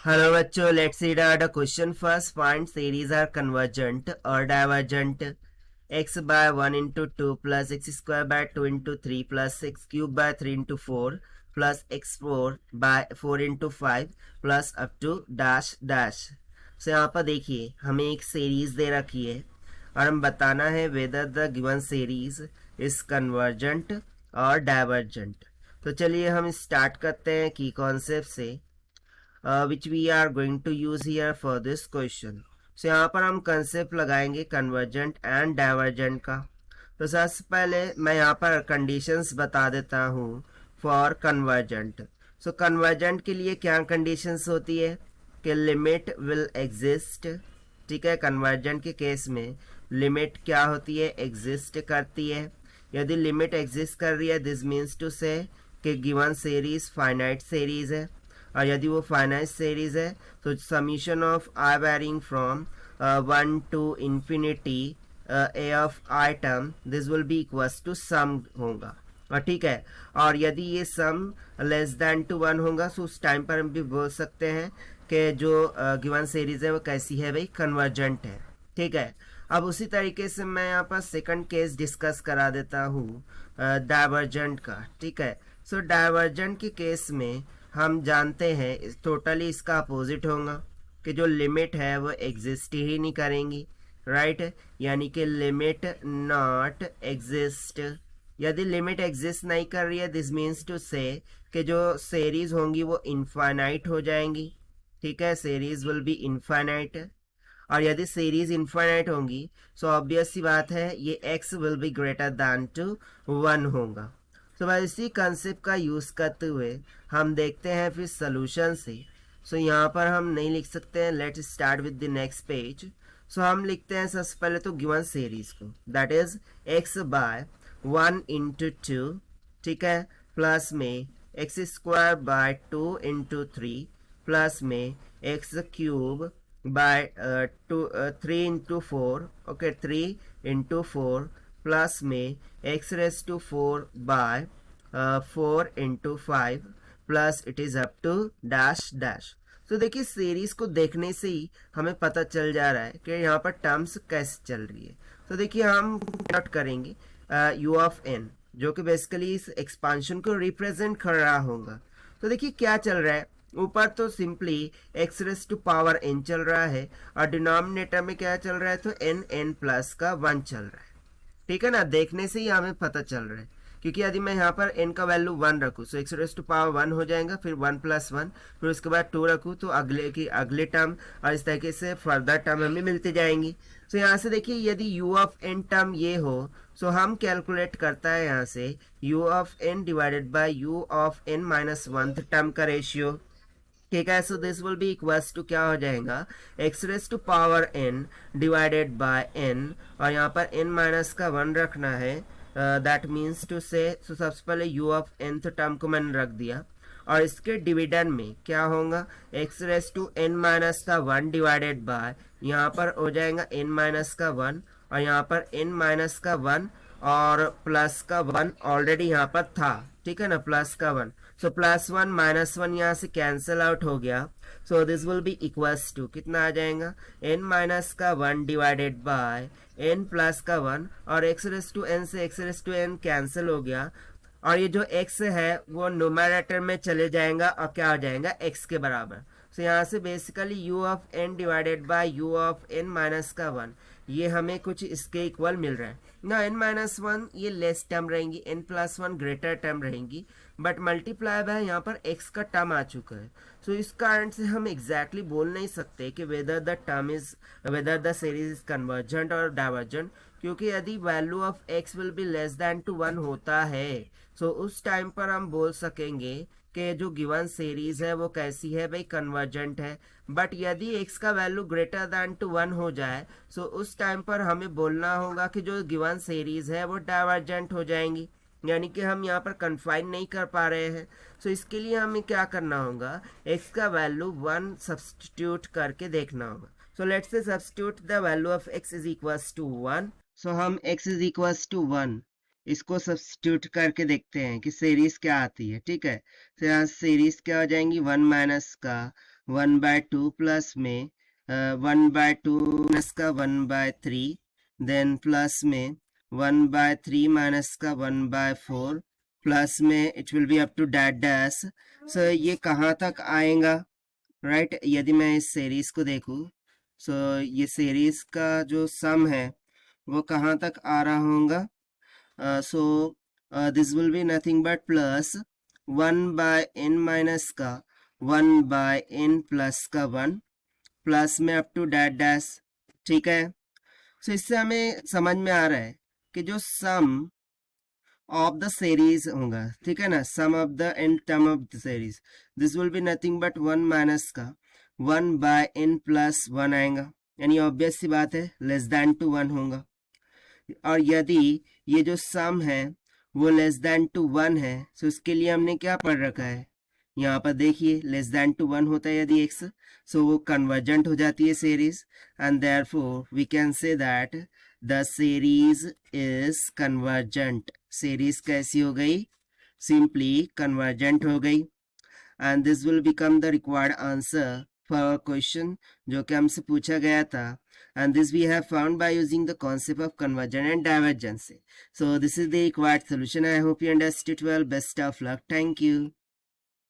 Hello बच्चों, let's read out the question first. Find series are convergent or divergent. X by 1 into 2 plus x square by 2 into 3 plus x cube by 3 into 4 plus x4 by 4 into 5 plus up to dash dash. So यहाँ पर देखिए हमें एक series दे रखी है और हम बताना है whether the given series is convergent or divergent. तो चलिए हम स्टार्ट करते हैं की कॉन्सेप्ट से which we are going to use here for this question. So यहाँ पर हम कंसेप्ट लगाएंगे कन्वर्जेंट एंड डाइवर्जेंट का. तो सबसे पहले मैं यहाँ पर कंडीशंस बता देता हूँ फॉर कन्वर्जेंट. सो कन्वर्जेंट के लिए क्या कंडीशंस होती है कि लिमिट विल एग्जिस्ट. ठीक है, कन्वर्जेंट के केस में लिमिट क्या होती है, एग्जिस्ट करती है. यदि लिमिट एग्जिस्ट कर रही है दिस मीन्स टू से कि गिवन सीरीज फाइनाइट सीरीज है, और यदि वो फाइनाइट सीरीज है तो summation of i varying from 1 to infinity a of i term this will be equals to sum होगा. और ठीक है, और यदि ये सम लेस देन टू 1 होगा तो उस टाइम पर हम भी बोल सकते हैं कि जो गिवन सीरीज है वो कैसी है भाई, कन्वर्जेंट है. ठीक है, अब उसी तरीके से मैं यहाँ पर सेकंड केस डिस्कस करा देता हूँ डाइवर्जेंट का. ठीक है, सो डाइवर्जेंट के केस में हम जानते हैं टोटली इसका अपोजिट होगा कि जो लिमिट है वो एग्जिस्ट ही नहीं करेंगी. राइट, यानी कि लिमिट नॉट एग्जिस्ट. यदि लिमिट एग्जिस्ट नहीं कर रही है दिस मीन्स टू से कि जो सीरीज होंगी वो इनफाइनाइट हो जाएंगी. ठीक है, सीरीज विल बी इनफाइनाइट. और यदि सीरीज इनफाइनाइट होंगी सो ऑब्वियस सी बात है ये x will be greater than to 1 होगा. तो भाई इसी कंसेप्ट का यूज़ करते हुए हम देखते हैं फिर सोल्यूशन से. सो यहाँ पर हम नहीं लिख सकते हैं, let's start with the next page. So हम लिखते हैं सबसे पहले तो गिवन सीरीज को, that is x by 1 into 2. ठीक है, प्लस में x square by 2 into 3 plus में x cube by 3 into 4. Okay, 3 into 4 plus में x raise to 4 by 4 into 5 plus it is up to dash dash. तो देखिए series को देखने से ही हमें पता चल जा रहा है कि यहाँ पर टर्म्स कैसे चल रही है. तो देखिए हम नोट करेंगे u ऑफ n जो कि बेसिकली इस एक्सपांशन को रिप्रेजेंट कर रहा होगा. तो देखिए क्या चल रहा है, ऊपर तो simply x raise to power n चल रहा है और डिनोमिनेटर में क्या चल रहा है, तो n प्लस का 1 चल रहा है. ठीक है ना, देखने से ही हमें पता चल रहा है, क्योंकि यदि मैं यहाँ पर n का वैल्यू 1 रखूँ सो एक्स रेस टू पावर 1 हो जाएगा, फिर 1 प्लस 1, फिर उसके बाद 2 रखूँ तो अगले टर्म, और इस तरीके से फर्दर टर्म हमें मिलती जाएंगी. तो यहाँ से देखिए यदि u ऑफ n टर्म ये हो सो हम कैलकुलेट करता है यहाँ से u of n divided by u of n minus 1 term का रेशियो. ठीक है, so this will be equals to क्या हो जाएगा, x raise to power n divided by n, और यहाँ पर n माइनस का 1 रखना है. दैट मीन्स टू से सबसे पहले u ऑफ n टर्म को मैंने रख दिया, और इसके डिविडेंड में क्या होगा, x raise to n minus का 1 डिवाइडेड बाय यहाँ पर हो जाएगा n माइनस का 1, और यहाँ पर n माइनस का 1 और प्लस का 1 ऑलरेडी यहाँ पर था. ठीक है ना, प्लस का 1, सो प्लस 1 माइनस 1 यहाँ से कैंसिल आउट हो गया. So this will be equals to कितना आ जाएगा, n माइनस का 1 डिवाइडेड बाय n प्लस का 1, और x रेस टू n से x raise to n cancel हो गया, और ये जो x है वो न्यूमरेटर में चले जाएगा और क्या हो जाएगा, x के बराबर. सो यहाँ से basically u of n divided by u of n minus का 1 ये हमें कुछ इसके इक्वल मिल रहा है ना. n माइनस 1 ये लेस टर्म रहेंगी, n प्लस 1 ग्रेटर टर्म रहेंगी, बट मल्टीप्लाई बाय यहाँ पर x का टर्म आ चुका है. सो इस कारण से हम एग्जैक्टली बोल नहीं सकते कि whether the series is convergent और डाइवर्जेंट, क्योंकि यदि value of x will be less than to 1 होता है सो उस टाइम पर हम बोल सकेंगे कि जो गिवन सीरीज है वो कैसी है भाई, कन्वर्जेंट है. बट यदि x का वैल्यू ग्रेटर दैन टू 1 हो जाए सो उस टाइम पर हमें बोलना होगा कि जो गिवन सीरीज है वो डाइवर्जेंट हो जाएंगी, यानी कि हम यहाँ पर कन्फाइन नहीं कर पा रहे हैं. सो इसके लिए हमें क्या करना होगा, x का वैल्यू 1 सब्सटीट्यूट करके देखना होगा. So let's say substitute the value of x is equals to 1. सो हम x इज इक्वल्स टू 1 इसको सब्सटीट्यूट करके देखते हैं कि सीरीज क्या आती है. ठीक है, तो यहाँ सीरीज क्या हो जाएंगी, 1 माइनस का 1/2 प्लस में 1/2 माइनस का 1/3, देन प्लस में 1/3 माइनस का 1/4, प्लस में it will be up to that dash. So ये कहाँ तक आएगा, राइट यदि मैं इस सीरीज को देखूँ, सो ये सीरीज का जो सम है वो कहाँ तक आ रहा होगा, सो this will be nothing but plus 1/n minus का 1/n प्लस का 1, प्लस में अप टू डैट डैश। ठीक है, सो इससे हमें समझ में आ रहा है कि जो सम ऑफ द सीरीज होगा, ठीक है ना, sum of the n term of the series, this will be nothing but 1 minus का 1/n प्लस 1 आएगा, यानी ऑब्वियस सी बात है लेस देन टू 1 होगा। और यदि ये जो सम है वो लेस देन टू 1 है, तो उसके लिए हमने क्या पढ़ रखा है, यहाँ पर देखिए लेस देन टू 1 होता है यदि x, सो वो कन्वर्जेंट हो जाती है series, and therefore we can say that the series is convergent. Series कैसी हो गई, सिंपली कन्वर्जेंट हो गई, and this will become the required answer for question जो कि हमसे पूछा गया था, and this we have found by using the concept of convergence and divergence. So this is the required solution. I hope you understood well. Best of luck. Thank you.